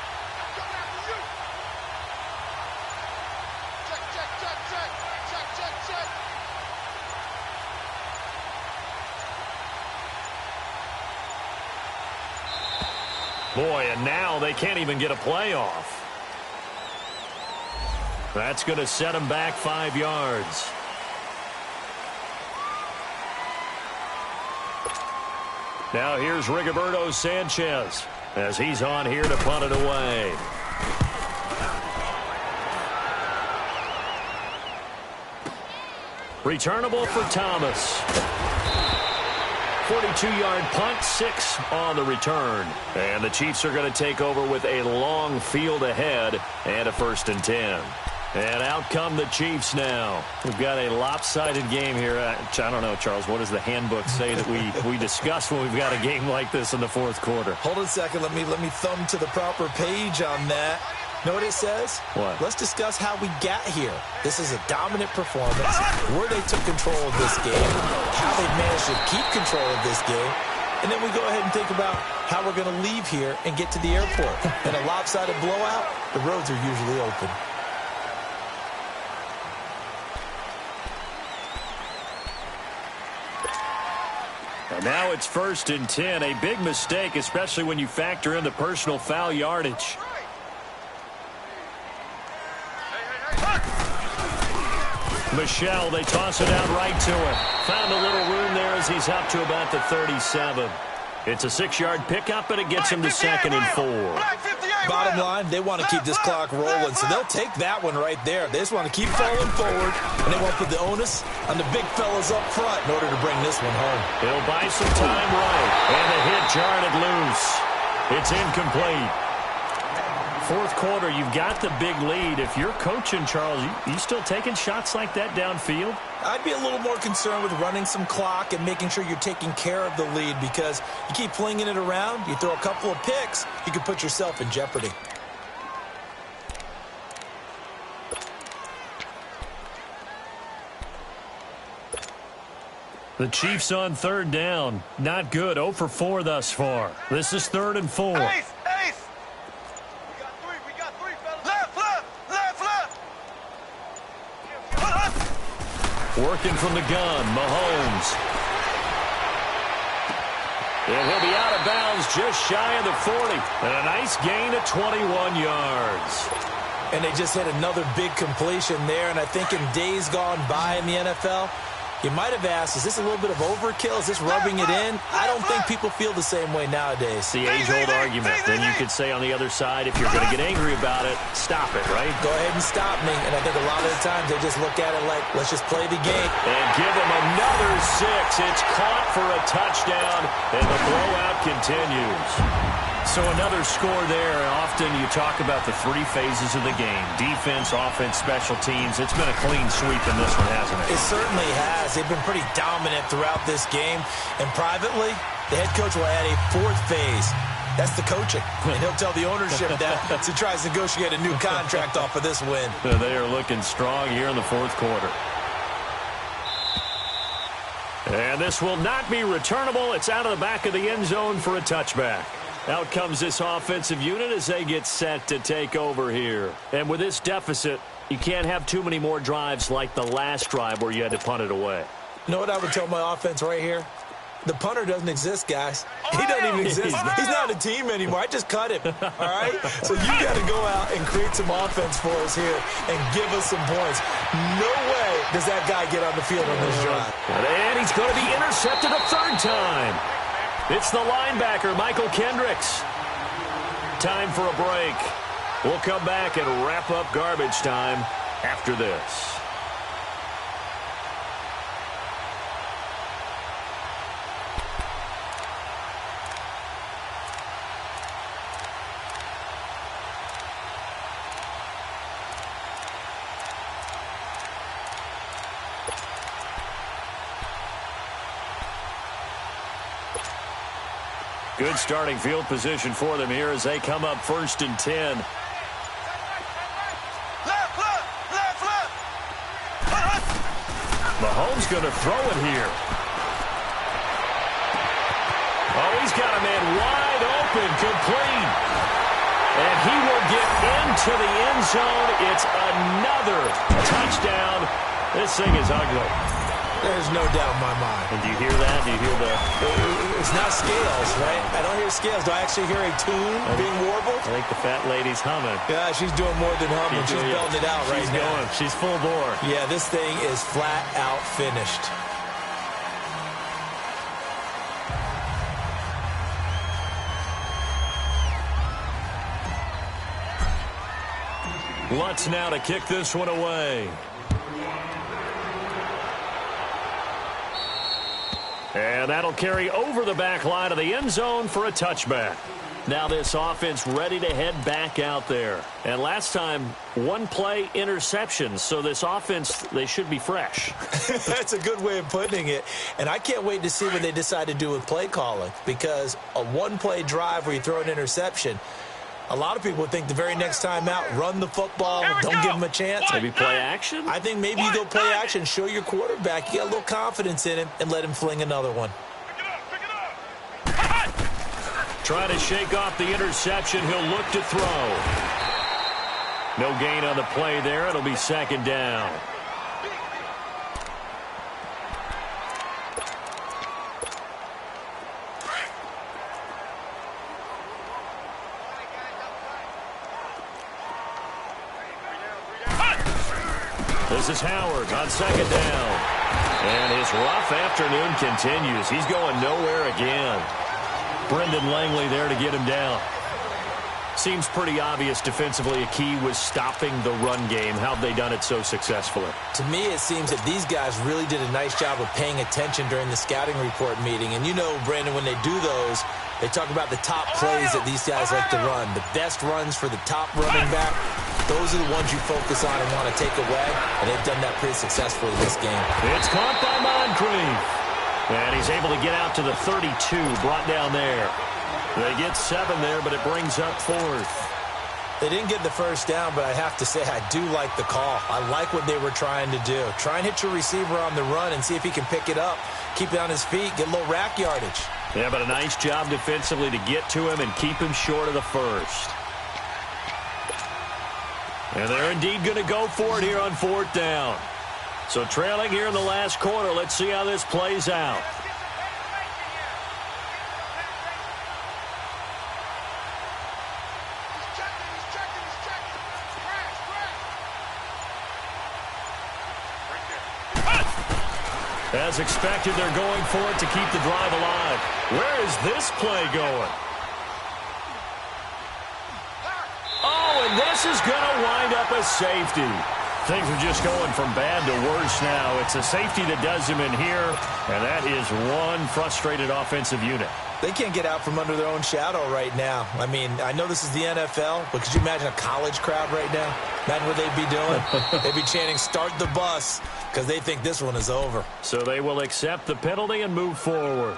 Check, check, check, check. Check, check, check. Boy, and now they can't even get a playoff. That's going to set them back 5 yards. Now here's Rigoberto Sanchez as he's on here to punt it away. Returnable for Thomas. 42-yard punt, 6 on the return. And the Chiefs are going to take over with a long field ahead and a 1st and 10. And out come the Chiefs now. We've got a lopsided game here. I don't know, Charles, what does the handbook say that we discuss when we've got a game like this in the 4th quarter? Hold on a second. Let me thumb to the proper page on that. Know what it says? What? Let's discuss how we got here. This is a dominant performance, where they took control of this game, how they managed to keep control of this game, and then we go ahead and think about how we're going to leave here and get to the airport. In a lopsided blowout, the roads are usually open. And now it's 1st and 10. A big mistake, especially when you factor in the personal foul yardage. Michelle, they toss it out right to him. Found a little room there as he's up to about the 37. It's a 6-yard pickup, and it gets him to 2nd and 4. Bottom line, they want to keep this clock rolling, so they'll take that one right there. They just want to keep falling forward, and they want to put the onus on the big fellas up front in order to bring this one home. He'll buy some time right, and the hit jarred it loose. It's incomplete. 4th quarter, you've got the big lead. If you're coaching, Charles, you still taking shots like that downfield? I'd be a little more concerned with running some clock and making sure you're taking care of the lead, because you keep flinging it around, you throw a couple of picks, you could put yourself in jeopardy. The Chiefs on 3rd down. Not good. 0 for 4 thus far. This is 3rd and 4. Ace! Ace! We got three, fellas. Left! Working from the gun, Mahomes. And he'll be out of bounds just shy of the 40. And a nice gain of 21 yards. And they just hit another big completion there, and I think in days gone by in the NFL, you might have asked, is this a little bit of overkill? Is this rubbing it in? I don't think people feel the same way nowadays. The age-old argument. Then you could say on the other side, if you're going to get angry about it, stop it, right? Go ahead and stop me. And I think a lot of the times they just look at it like, let's just play the game. And give them another 6. It's caught for a touchdown, and the blowout continues. So another score there. Often you talk about the 3 phases of the game. Defense, offense, special teams. It's been a clean sweep in this one, hasn't it? It certainly has. They've been pretty dominant throughout this game. And privately, the head coach will add a 4th phase. That's the coaching. And he'll tell the ownership that as he tries to negotiate a new contract off of this win. They are looking strong here in the 4th quarter. And this will not be returnable. It's out of the back of the end zone for a touchback. Out comes this offensive unit as they get set to take over here. And with this deficit, you can't have too many more drives like the last drive where you had to punt it away. You know what I would tell my offense right here? The punter doesn't exist, guys. He doesn't even exist. He's not a team anymore. I just cut him, all right? So you got to go out and create some offense for us here and give us some points. No way does that guy get on the field on this drive. And he's going to be intercepted a 3rd time. It's the linebacker, Michael Kendricks. Time for a break. We'll come back and wrap up garbage time after this. Good starting field position for them here as they come up 1st and 10. Mahomes going to throw it here. Oh, he's got a man wide open, complete. And he will get into the end zone. It's another touchdown. This thing is ugly. There's no doubt in my mind. And do you hear that? Do you hear the... It's not scales, right? I don't hear scales. Do I actually hear a tune being warbled? I think the fat lady's humming. Yeah, she's doing more than humming. She's belting it out right now. She's going. She's full bore. Yeah, this thing is flat out finished. Lutz now to kick this one away. And that'll carry over the back line of the end zone for a touchback. Now this offense ready to head back out there. And last time, one play interception. So this offense, they should be fresh. That's a good way of putting it. And I can't wait to see what they decide to do with play calling. Because a one-play drive where you throw an interception, a lot of people would think the very next time out, run the football, don't give them a chance. Maybe play action? I think maybe you go play action, show your quarterback you got a little confidence in him, and let him fling another one. Trying to shake off the interception. He'll look to throw. No gain on the play there. It'll be second down. This is Howard on second down. And his rough afternoon continues. He's going nowhere again. Brendan Langley there to get him down. Seems pretty obvious defensively a key was stopping the run game. How have they done it so successfully? To me, it seems that these guys really did a nice job of paying attention during the scouting report meeting. And you know, Brandon, when they do those, they talk about the top plays that these guys like to run. The best runs for the top running back, those are the ones you focus on and want to take away. And they've done that pretty successfully in this game. It's caught by Moncrief. And he's able to get out to the 32, brought down there. They get 7 there, but it brings up 4th. They didn't get the first down, but I have to say I do like the call. I like what they were trying to do. Try and hit your receiver on the run and see if he can pick it up. Keep it on his feet, get a little rack yardage. Yeah, but a nice job defensively to get to him and keep him short of the first. And they're indeed going to go for it here on 4th down. So trailing here in the last quarter, let's see how this plays out. As expected, they're going for it to keep the drive alive. Where is this play going? Oh, and this is going to wind up a safety. Things are just going from bad to worse now. It's a safety that does him in here, and that is one frustrated offensive unit. They can't get out from under their own shadow right now. I mean, I know this is the NFL, but could you imagine a college crowd right now? Imagine what they'd be doing. They'd be chanting, "Start the bus," because they think this one is over. So they will accept the penalty and move forward.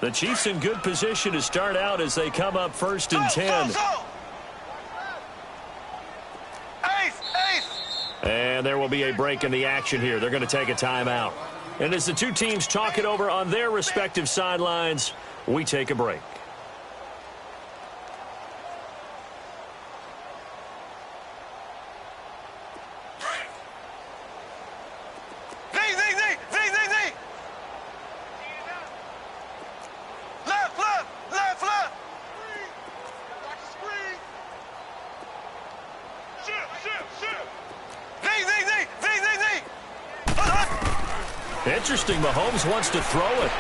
The Chiefs in good position to start out as they come up 1st and 10. And there will be a break in the action here. They're going to take a timeout. And as the two teams talk it over on their respective sidelines, we take a break. Interesting, Mahomes wants to throw it.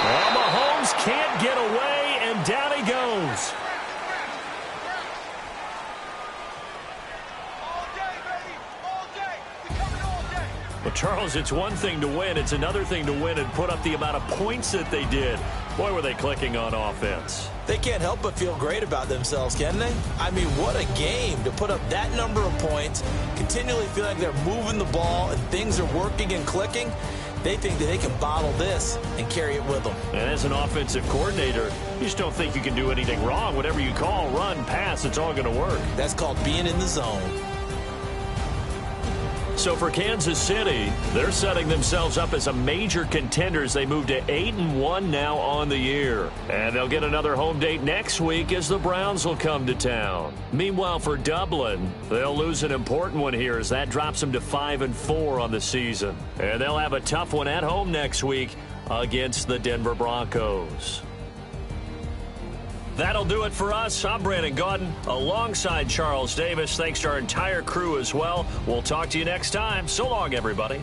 Well, Mahomes can't get away, and down he goes. Well, Charles, it's one thing to win. It's another thing to win and put up the amount of points that they did. Boy, were they clicking on offense. They can't help but feel great about themselves, can they? I mean, what a game to put up that number of points, continually feel like they're moving the ball and things are working and clicking. They think that they can bottle this and carry it with them. And as an offensive coordinator, you just don't think you can do anything wrong. Whatever you call, run, pass, it's all going to work. That's called being in the zone. So for Kansas City, they're setting themselves up as a major contender as they move to 8-1 now on the year. And they'll get another home date next week as the Browns will come to town. Meanwhile, for Dublin, they'll lose an important one here as that drops them to 5-4 on the season. And they'll have a tough one at home next week against the Denver Broncos. That'll do it for us. I'm Brandon Gaudin alongside Charles Davis. Thanks to our entire crew as well. We'll talk to you next time. So long, everybody.